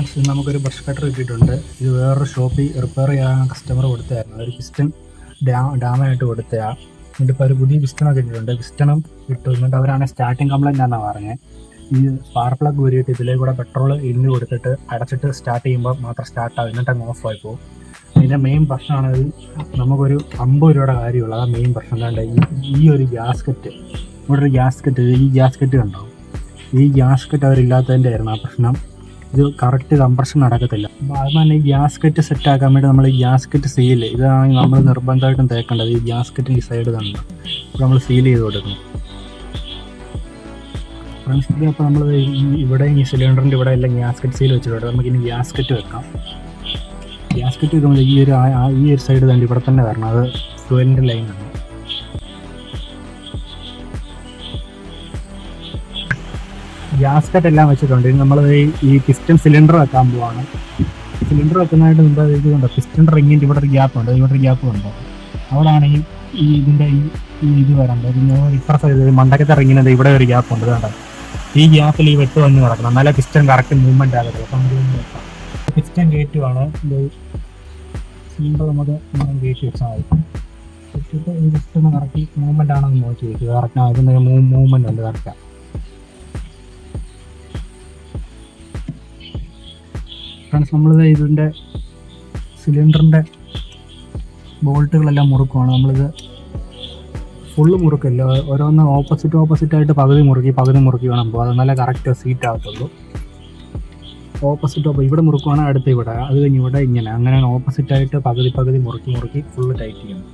Friends, ഇന്ന് നമുക്കൊരു brush cutter കിട്ടിയിട്ടുണ്ട്. ഇത് വേറൊരു ഷോപ്പിൽ റിപ്പയർ ചെയ്യാൻ കസ്റ്റമർ കൊടുത്തതായിരുന്നു. ഒരു പിസ്റ്റൺ ഡാമായിട്ട് കൊടുത്തതാണ്. എന്നിട്ട് ഇപ്പോൾ ഒരു പുതിയ പിസ്റ്റണൊക്കെ ഇട്ടിട്ടുണ്ട്. പിസ്റ്റണും ഇട്ടു. എന്നിട്ട് അവരാണ് സ്റ്റാർട്ടിങ് കംപ്ലൈൻ്റ് ആണെന്നാണ് പറഞ്ഞത്. ഈ സ്പാർക്ക് പ്ലഗ് ഊരിയിട്ട് ഇതിലേക്ക് കൂടെ പെട്രോൾ ഇന്ന് കൊടുത്തിട്ട് അടച്ചിട്ട് സ്റ്റാർട്ട് ചെയ്യുമ്പോൾ മാത്രം സ്റ്റാർട്ടാകും. എന്നിട്ട് അങ്ങ് ഓഫ് ആയിപ്പോൾ. ഇതിൻ്റെ മെയിൻ പ്രശ്നമാണത്. നമുക്കൊരു 50 രൂപയുടെ കാര്യമുള്ളൂ. അതാണ് മെയിൻ പ്രശ്നം. അല്ലാണ്ട് ഈ ഒരു ഗ്യാസ്കറ്റ്, ഇവിടെ ഒരു ഗ്യാസ്കറ്റ്, ഈ ഗ്യാസ്കറ്റ് കണ്ടോ? ഈ ഗ്യാസ്കറ്റ് അവരില്ലാത്തതിൻ്റെ ആയിരുന്നു ആ പ്രശ്നം. ഇത് കറക്റ്റ് കംപ്രഷൻ നടക്കത്തില്ല. അപ്പോൾ അത് തന്നെ ഈ ഗ്യാസ്കറ്റ് സെറ്റാക്കാൻ വേണ്ടി നമ്മൾ ഈ ഗ്യാസ്കറ്റ് സീൽ, ഇതാണ് നമ്മൾ നിർബന്ധമായിട്ടും തേക്കേണ്ടത്. ഈ ഗ്യാസ്കറ്റ് ഈ സൈഡ് തന്നെ ഇപ്പോൾ നമ്മൾ സീൽ ചെയ്ത് കൊടുക്കണം. ഫ്രണ്ട്സ്, അപ്പോൾ നമ്മൾ ഇവിടെ ഈ സിലിണ്ടറിൻ്റെ ഇവിടെ എല്ലാം ഗ്യാസ്കറ്റ് സീൽ വെച്ചിട്ടുണ്ട്. നമുക്കിനി ഗ്യാസ്കറ്റ് വെക്കാം. ഗ്യാസ്കറ്റ് വെക്കുമ്പോൾ ഈ ഒരു സൈഡ് തന്നെ ഇവിടെ തന്നെ വരണം. അത് ഫ്യൂവലിൻ്റെ ലൈനാണ്. ഗ്യാസ്കറ്റ് എല്ലാം വെച്ചിട്ടുണ്ട്. ഇനി നമ്മൾ ഈ പിസ്റ്റൺ സിലിണ്ടർ വെക്കാൻ പോവാണ്. സിലിണ്ടർ വെക്കുന്നതായിട്ട് മുമ്പ് ഇത് കണ്ടോ, പിസ്റ്റൺ റിങ്ങിൻ്റെ ഇവിടെ ഒരു ഗ്യാപ്പ് ഉണ്ട്. ഇവിടെ ഒരു ഗ്യാപ്പ് ഉണ്ടോ? അവിടെയാണ് ഈ ഇതിൻ്റെ ഇത് വരേണ്ടത്. ഇപ്പുറത്തെ സൈഡ് മണ്ടക്കത്തെ റിങ്ങിൻ്റെ ഇവിടെ ഒരു ഗ്യാപ്പ് ഉണ്ട്. കണ്ടോ? ഈ ഗ്യാപ്പിൽ ഈ വെട്ട് വന്ന് കിടക്കണം. എന്നാലേ പിസ്റ്റൺ കറക്റ്റ് മൂവ്മെൻറ്റ് ആകത്തുള്ളൂ. അപ്പം വെക്കാം. പിസ്റ്റൺ കയറ്റുവാണ്. സിലിണ്ടർ നമുക്ക് കയറ്റി വെച്ചാൽ മതി. വെച്ചിട്ട് ഈ പിസ്റ്റൺ കറക്റ്റ് മൂവ്മെൻ്റ് ആണെന്ന് നോക്കി വെച്ചു. കറക്റ്റ് അതിന് മൂവ്മെൻ്റ് ഉണ്ട് കറക്റ്റാണ്. ഫ്രണ്ട്സ്, നമ്മളിത് ഇതിൻ്റെ സിലിണ്ടറിൻ്റെ ബോൾട്ടുകളെല്ലാം മുറുക്കുവാണ്. നമ്മളിത് ഫുള്ള് മുറുക്കല്ല, ഓരോന്ന് ഓപ്പോസിറ്റായിട്ട് പകുതി മുറുക്കി വേണം പോകും. അത് നല്ല കറക്റ്റ് സീറ്റ് ആകത്തുള്ളൂ. ഓപ്പോസിറ്റ് ഇവിടെ മുറുക്കുവാണ്, അടുത്ത് ഇവിടെ, അത് കഴിഞ്ഞ് ഇവിടെ ഇങ്ങനെ, അങ്ങനെ ഓപ്പോസിറ്റായിട്ട് പകുതി മുറുക്കി ഫുള്ള് ടൈറ്റ് ചെയ്യണം.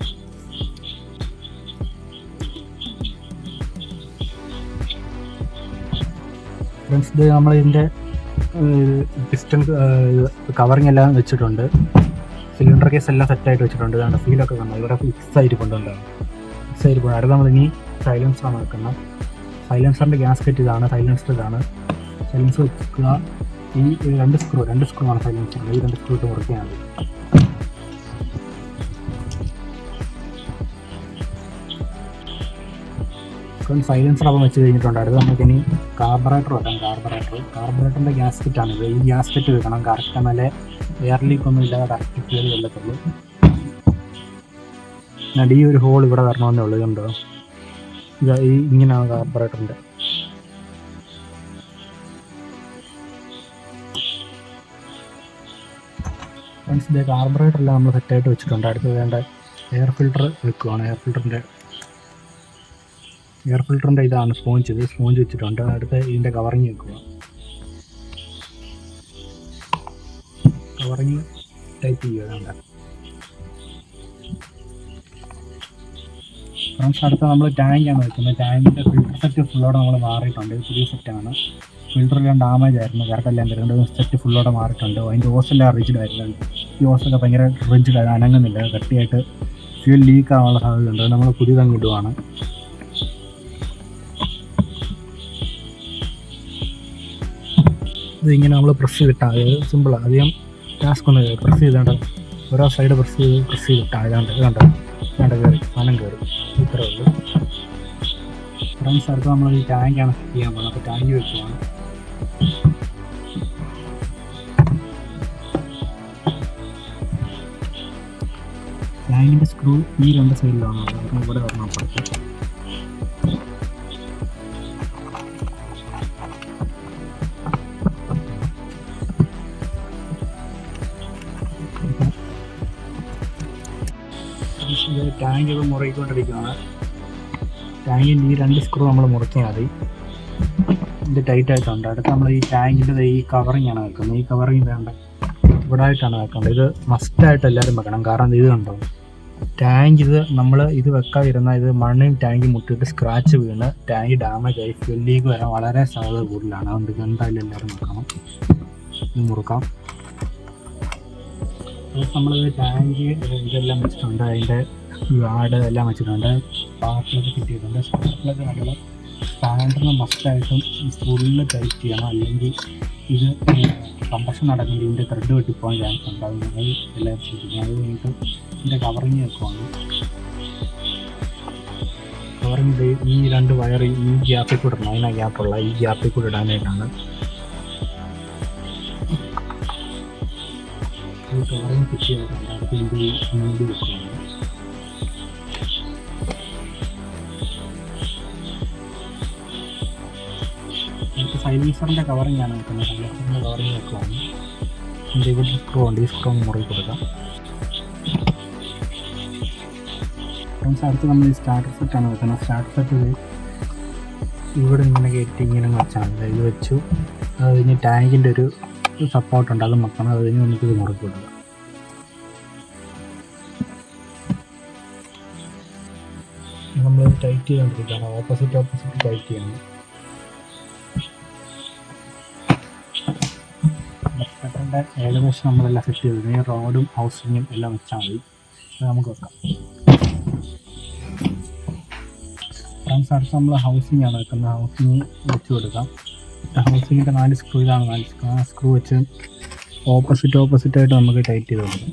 ഫ്രണ്ട്സ്, ഇത് നമ്മളിതിൻ്റെ പിസ്റ്റൺ കവറിങ് എല്ലാം വെച്ചിട്ടുണ്ട്. സിലിണ്ടർ കേസ് എല്ലാം സെറ്റായിട്ട് വെച്ചിട്ടുണ്ട്. ഇതാണ് ഫീലൊക്കെ കണ്ടോ? ഇവിടെ ഫിക്സ് ആയിട്ട് കൊണ്ടുണ്ടാകും. അടുത്ത് നമ്മളിനി സൈലൻസറാണ് വെക്കുന്നത്. സൈലൻസറിൻ്റെ ഗ്യാസ്കറ്റ് ഇതാണ്. സൈലൻസർ ഇതാണ്. സൈലൻസർ വെക്കുക. ഈ രണ്ട് സ്ക്രൂ ആണ് സൈലൻസറിൻ്റെ. ഈ 2 സ്ക്രൂ ഇട്ട് മുറിക്കാൻ മതി. സൈലൻസർ അപ്പം വെച്ച് കഴിഞ്ഞിട്ടുണ്ട്. അടുത്ത് നമുക്കിനി കാർബറേറ്റർ വെക്കാം. കാർബറേറ്ററിൻ്റെ ഗ്യാസ്കറ്റാണിത്. ഈ ഗ്യാസ്കറ്റ് വെക്കണം. കറക്റ്റ് നല്ല എയർ ലീക്ക് ഒന്നും ഇല്ലാതെ കറക്റ്റ് കയറി വെല്ലത്തുള്ളൂ. എന്നിട്ട് ഈ ഒരു ഹോൾ ഇവിടെ വരണമെന്നേ ഉള്ളൂ. ഇതുണ്ടോ? ഇങ്ങനെയാണ് കാർബറേറ്ററിൻ്റെ. ഫ്രണ്ട്സ്, ഇത് കാർബറേറ്ററെല്ലാം നമ്മൾ സെറ്റായിട്ട് വെച്ചിട്ടുണ്ട്. അടുത്ത് വേണ്ട എയർ ഫിൽറ്റർ വെക്കുവാണ്. എയർ ഫിൽറ്ററിൻ്റെ ഇതാണ് സ്പോഞ്ച് വെച്ചിട്ടുണ്ട്. അടുത്ത് ഇതിൻ്റെ കവറിങ് വെക്കുക. കവറിങ് ടൈപ്പ് ചെയ്യുക. ഫ്രണ്ട്സ്, അടുത്ത നമ്മൾ ടാങ്കാണ് വെക്കുന്നത്. ടാങ്കിൻ്റെ ഫിൽറ്റർ സെറ്റ് ഫുള്ളോടെ നമ്മൾ മാറിയിട്ടുണ്ട്. പുതിയ സെറ്റാണ്. ഫിൽറ്ററെല്ലാം ഡാമേജ് ആയിരുന്നു. കറക്റ്റെല്ലാം തരുന്നുണ്ട്. സെറ്റ് ഫുള്ളോടെ മാറിയിട്ടുണ്ട്. അതിൻ്റെ ഓസെല്ലാം റിജിഡ് ആയിരുന്നു. ഈ ഓസൊക്കെ ഭയങ്കര റിജിഡ് അനങ്ങുന്നില്ല. കട്ടിയായിട്ട് ഫ്യൂൽ ലീക്ക് ആവാനുള്ള സാധ്യതയുണ്ട്. നമ്മൾ പുതിയതങ്ങ് ഇടുവാണ്. ഇതിങ്ങനെ നമ്മൾ പ്രസ് ചെയ്തിട്ടാൽ സിമ്പിളാണ്. അധികം ടാസ്ക് ഒന്നും പ്രസ് ചെയ്താണ്ട് ഓരോ സൈഡ് പ്രസ് ചെയ്തിട്ടാൽ ഇതാണ്ട് കയറി സാധനം കയറി. ഇത്രേ ഉള്ളൂ. ഫ്രണ്ട്സ്, അടുത്ത് നമ്മൾ ഈ ടാങ്കാണ് സെറ്റ് ചെയ്യാൻ പോകുന്നത്. അപ്പോൾ ടാങ്ക് വെക്കുവാണ്. ടാങ്കിൻ്റെ സ്ക്രൂ ഈ 2 സൈഡിലാണ്. ഇവിടെ വരണം. അപ്പുറത്ത് ടാങ്ക് ഇപ്പോൾ മുറുകിക്കൊണ്ടിരിക്കുകയാണ്. ടാങ്കിൻ്റെ ഈ 2 സ്ക്രൂ നമ്മൾ മുറിച്ചാൽ മതി. ഇത് ടൈറ്റായിട്ടുണ്ട്. അടുത്ത് നമ്മൾ ഈ ടാങ്കിൻ്റെ ഈ കവറിങ്ങാണ് വെക്കുന്നത്. ഈ കവറിങ് വേണ്ട, ഇവിടെ ആയിട്ടാണ് വെക്കേണ്ടത്. ഇത് മസ്റ്റായിട്ട് എല്ലാവരും വെക്കണം. കാരണം ഇത് കണ്ടോ, ടാങ്ക് നമ്മൾ ഇത് വെക്കാതിരുന്നാൽ ഇത് മണ്ണും ടാങ്ക് മുട്ടിയിട്ട് സ്ക്രാച്ച് വീണ് ടാങ്ക് ഡാമേജ് ആയി ഫ്യൂൽ ലീക്ക് വരാൻ വളരെ സാധ്യത കൂടുതലാണ്. അതുകൊണ്ട് ഇത് എന്തായാലും എല്ലാവരും വെക്കണം. ഇത് മുറുക്കാം. നമ്മൾ ടാങ്ക് ഇതെല്ലാം വെച്ചിട്ടുണ്ട്. അതിൻ്റെ ഗാർഡ് എല്ലാം വെച്ചിട്ടുണ്ട്. സ്പാർക്ക് പ്ലഗ് ഫിറ്റ് ചെയ്തിട്ടുണ്ട്. സ്പാർക്ക് പ്ലഗ് നമ്മൾ സ്റ്റാൻഡറിന് മസ്റ്റായിട്ടും ഫുള്ള് ടൈറ്റ് ചെയ്യണം. അല്ലെങ്കിൽ ഇത് കംപ്രഷൻ നടക്കുമെങ്കിൽ ഇതിൻ്റെ ത്രെഡ് വെട്ടിപ്പോകാൻ ചാൻസ് ഉണ്ട്. അത് നിങ്ങൾ എല്ലാവരും ശ്രദ്ധിക്കണം. അത് കഴിഞ്ഞിട്ട് ഇതിൻ്റെ കവറിങ് വെക്കുവാണ്. കവറിങ് ഈ 2 വയർ ഈ ഗ്യാപ്പിൽ കൂടെ ഇടണം. അതിനാ ഗ്യാപ്പുള്ള ഈ ഗ്യാപ്പിൽ കൂടെ ഇടാനായിട്ടാണ്. കവറിങ് ഫിറ്റ് ചെയ്തിട്ടുണ്ട്. അടുത്ത് ഇതിൻ്റെ ഈ മൂടി വെക്കുകയാണ്. അടുത്ത് സൈലൻസറിൻ്റെ കവറിങ് ആണ് വെക്കുന്നത്. സൈലൻസറിൻ്റെ കവറിങ് വെക്കുകയാണ്. ഇതിൻ്റെ ഇവിടെ സ്ക്രൂ ഉണ്ട്. ഈ സ്ക്രൂ ഒന്ന് മുറുകി കൊടുക്കാം. അടുത്ത് നമ്മൾ ഈ സ്റ്റാർട്ടർ സെറ്റാണ് വെക്കുന്നത്. സ്റ്റാർട്ടർ സെറ്റ് ഇവിടെ ഇങ്ങനെ കയറ്റി ഇങ്ങനെ വെച്ചാൽ ഇത് വെച്ചു. അത് കഴിഞ്ഞ് ടാങ്കിൻ്റെ ഒരു സപ്പോർട്ടുണ്ട്, അത് മൊത്തം. അത് കഴിഞ്ഞ് നമുക്ക് ഇത് മുറുക്കി കൊടുക്കാം. നമ്മൾ ടൈറ്റ് ചെയ്തുകൊണ്ടിരിക്കുകയാണ്. ഓപ്പോസിറ്റ് ടൈറ്റ് ചെയ്യണം. ബസ്കറ്ററിൻ്റെ ഏകദേശം നമ്മളെല്ലാം സെറ്റ് ചെയ്തു. ഈ റോഡും ഹൗസിങ്ങും എല്ലാം വെച്ചാൽ മതി. അത് നമുക്ക് വെക്കാം. ഫ്രണ്ട്സ്, അടുത്ത് നമ്മൾ ഹൗസിംഗ് ആണ് വെക്കുന്നത്. ഹൗസിങ് വെച്ച് കൊടുക്കാം. ഹൗസിങ്ങിൻ്റെ 4 സ്ക്രൂ ഇതാണ്. 4 സ്ക്രൂ. ആ സ്ക്രൂ വെച്ച് ഓപ്പോസിറ്റായിട്ട് നമുക്ക് ടൈറ്റ് ചെയ്ത് കൊടുക്കാം.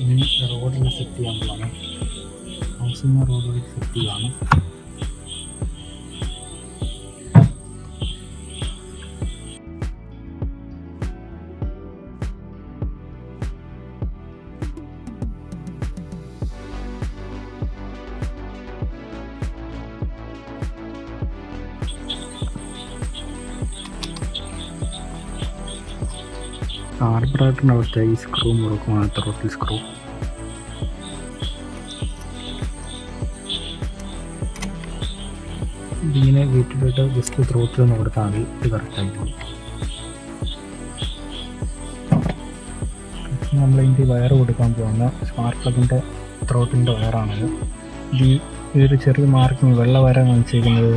ഇനി റോഡിൽ സെറ്റ് ചെയ്യാൻ പോവാണ്. ഹൗസിങ് റോഡിൽ സെറ്റ് ചെയ്യുകയാണ്. കാർബറേറ്ററിൻ്റെ അവിടുത്തെ ഈ സ്ക്രൂ മുറുക്കുമാണ് ത്രോട്ടിൽ സ്ക്രൂ. ഇതിങ്ങനെ വീട്ടിലിട്ട് ജസ്റ്റ് ത്രോട്ടിൽ ഒന്ന് കൊടുത്താൽ മതി. ഇത് കറക്റ്റായിരിക്കും. നമ്മളിതിൻ്റെ വയർ കൊടുക്കാൻ പോകുന്ന സ്പാർക്ക് പ്ലഗിൻ്റെ ത്രോട്ടിൻ്റെ വയറാണത്. ഈ ഒരു ചെറിയ മാർക്കിങ് വെള്ള വര കാണിച്ചിരിക്കുന്നത്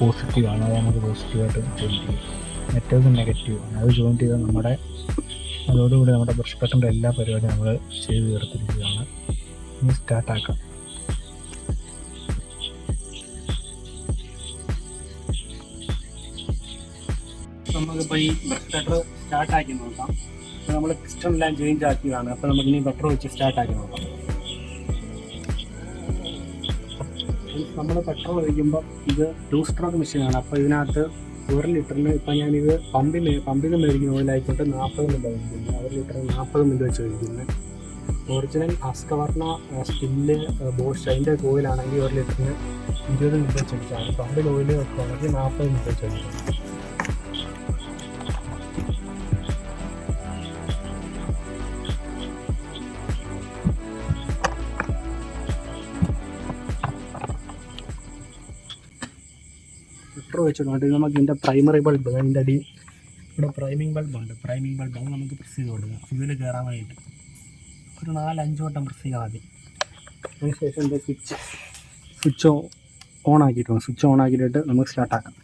പോസിറ്റീവാണ്. അത് നമുക്ക് പോസിറ്റീവായിട്ട് ജോയിൻ ചെയ്യും. മറ്റേത് നെഗറ്റീവാണ്. അത് ജോയിൻ ചെയ്താൽ അതോടുകൂടി നമ്മുടെ ബ്രഷ് കട്ടറിൻ്റെ എല്ലാ പരിപാടിയും നമ്മൾ ചെയ്ത് തീർത്തിരിക്കുകയാണ്. ഇനി സ്റ്റാർട്ടാക്കാം. നമുക്കിപ്പോൾ ഈ ബ്രഷ് കട്ടർ സ്റ്റാർട്ടാക്കി നോക്കാം. അപ്പോൾ നമ്മൾ പിസ്റ്റണെല്ലാം ചേഞ്ച് ആക്കിയതാണ്. അപ്പോൾ നമുക്കിനി ബട്ടർ വെച്ച് സ്റ്റാർട്ടാക്കി നോക്കാം. നമ്മൾ പെട്രോൾ ഒഴിക്കുമ്പോൾ ഇത് 2 സ്ട്രോക്ക് മെഷീനാണ്. അപ്പോൾ ഇതിനകത്ത് 1 ലിറ്ററിന് ഇപ്പോൾ ഞാനിത് പമ്പിൽ നിന്ന് മേടിക്കുന്ന ഓയിലായിക്കോട്ടെ 40 മില്ലി മേടിക്കുന്നത്. 1 ലിറ്ററിന് 40 മില്ലി വെച്ച് മേടിക്കുന്നത്. ഒറിജിനൽ ഹസ്കവർണ സ്റ്റില്ല് ബോഷ് അതിൻ്റെ ഓയിലാണെങ്കിൽ 1 ലിറ്ററിന് 20 മില്ലി വെച്ച് മേടിച്ചാൽ. പമ്പിൽ ഓയിൽ വെക്കുകയാണെങ്കിൽ 40 മില്ലി വെച്ച് മേടിക്കും. ലിറ്റർ വെച്ചിട്ടുണ്ട്. നമുക്ക് ഇതിൻ്റെ പ്രൈമറി ബൾബ്, അതിൻ്റെ അടി ഇവിടെ പ്രൈമിംഗ് ബൾബുണ്ട്. പ്രൈമിംഗ് ബൾബ് അത് നമുക്ക് പ്രസ് ചെയ്ത് കൊടുക്കാം. ഫ്യൂല് കയറാൻ വേണ്ടിയിട്ട് ഒരു 4-5 വട്ടം പ്രസ് ചെയ്താൽ മതി. അതിനുശേഷം എൻ്റെ സ്വിച്ച് ഓൺ ആക്കിയിട്ട് സ്വിച്ച് ഓൺ ആക്കിയിട്ട് നമുക്ക് സ്റ്റാർട്ടാക്കാം.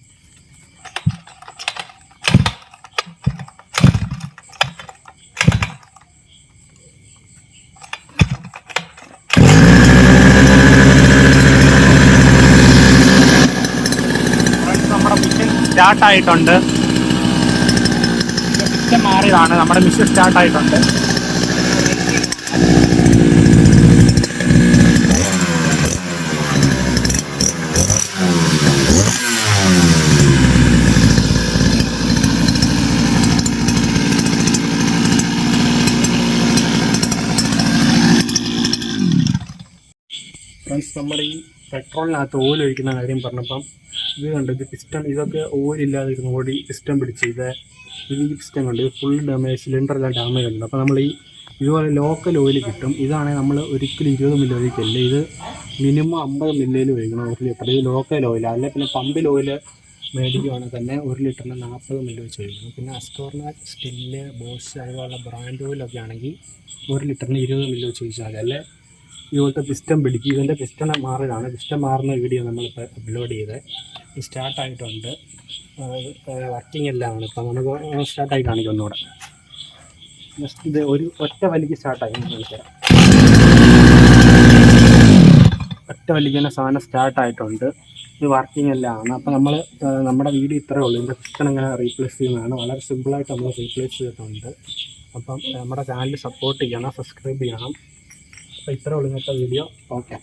സ്റ്റാർട്ടായിട്ടുണ്ട്. സിസ്റ്റം മാറിയതാണ്. നമ്മുടെ മിഷൻ സ്റ്റാർട്ടായിട്ടുണ്ട്. ഫ്രണ്ട്സ്, നമ്മുടെ ഈ പെട്രോളിനകത്ത് ഓയിൽ ഒഴിക്കുന്ന കാര്യം പറഞ്ഞപ്പം ഇത് കണ്ട് ഇത് പിസ്റ്റൺ, ഇതൊക്കെ ഓയിലില്ലാതിരുന്ന് ഓടി പിസ്റ്റൺ പിടിച്ച് ഈ പിസ്റ്റൺ കണ്ട് ഇത് ഫുൾ ഡാമേജ്, സിലിണ്ടറെല്ലാം ഡാമേജ് ഉണ്ട്. അപ്പോൾ നമ്മൾ ഇതുപോലെ ലോക്കൽ ഓയിൽ കിട്ടും. ഇതാണെങ്കിൽ നമ്മൾ ഒരിക്കലും 20 മില്ലി ഒഴിക്കല്ല. ഇത് മിനിമം 50 മില്ലിയിൽ ഒഴിക്കണം 1 ലിറ്റർ. ഇത് ലോക്കൽ ഓയിൽ. അല്ലെ പിന്നെ പമ്പിൽ ഓയിൽ മേടിക്കുകയാണെങ്കിൽ തന്നെ 1 ലിറ്ററിന് 40 മില്ലി വെച്ച് ഒഴിക്കണം. പിന്നെ അസ്റ്റോർണ, സ്റ്റില്ല്, ബോഷ് അതുപോലുള്ള ബ്രാൻഡ് ഓയിലൊക്കെ ആണെങ്കിൽ 1 ലിറ്ററിന് 20 മില്ലി വെച്ച് ഒഴിച്ചാൽ മതി. അല്ലെ ഇതുപോലത്തെ പിസ്റ്റൺ പിടിക്കും. ഇതിൻ്റെ പിസ്റ്റൺ മാറിയതാണ്. പിസ്റ്റൺ മാറുന്ന വീഡിയോ നമ്മളിപ്പോൾ അപ്ലോഡ് ചെയ്ത് സ്റ്റാർട്ടായിട്ടുണ്ട്. വർക്കിംഗ് എല്ലാമാണ്. ഇപ്പോൾ നമുക്ക് സ്റ്റാർട്ടായി കാണിക്കും ഒന്നുകൂടെ. ജസ്റ്റ് ഇത് ഒരു ഒറ്റ വലിക്ക് സ്റ്റാർട്ടായി കാണിച്ചുതരാം. ഒറ്റ വലിക്ക് തന്നെ സാധനം സ്റ്റാർട്ടായിട്ടുണ്ട്. ഇത് വർക്കിംഗ് എല്ലാമാണ്. അപ്പോൾ നമ്മുടെ വീഡിയോ ഇത്രയേ ഉള്ളൂ. ഇതിൻ്റെ പിസ്റ്റൺ എങ്ങനെ റീപ്ലേസ് ചെയ്യുന്നതാണ്. വളരെ സിമ്പിളായിട്ട് നമ്മൾ റീപ്ലേസ് ചെയ്തിട്ടുണ്ട്. അപ്പം നമ്മുടെ ചാനൽ സപ്പോർട്ട് ചെയ്യണം, സബ്സ്ക്രൈബ് ചെയ്യണം. അപ്പോൾ ഇത്രയേ ഉള്ളൂ ഇന്നത്തെ വീഡിയോ. ഓക്കെ.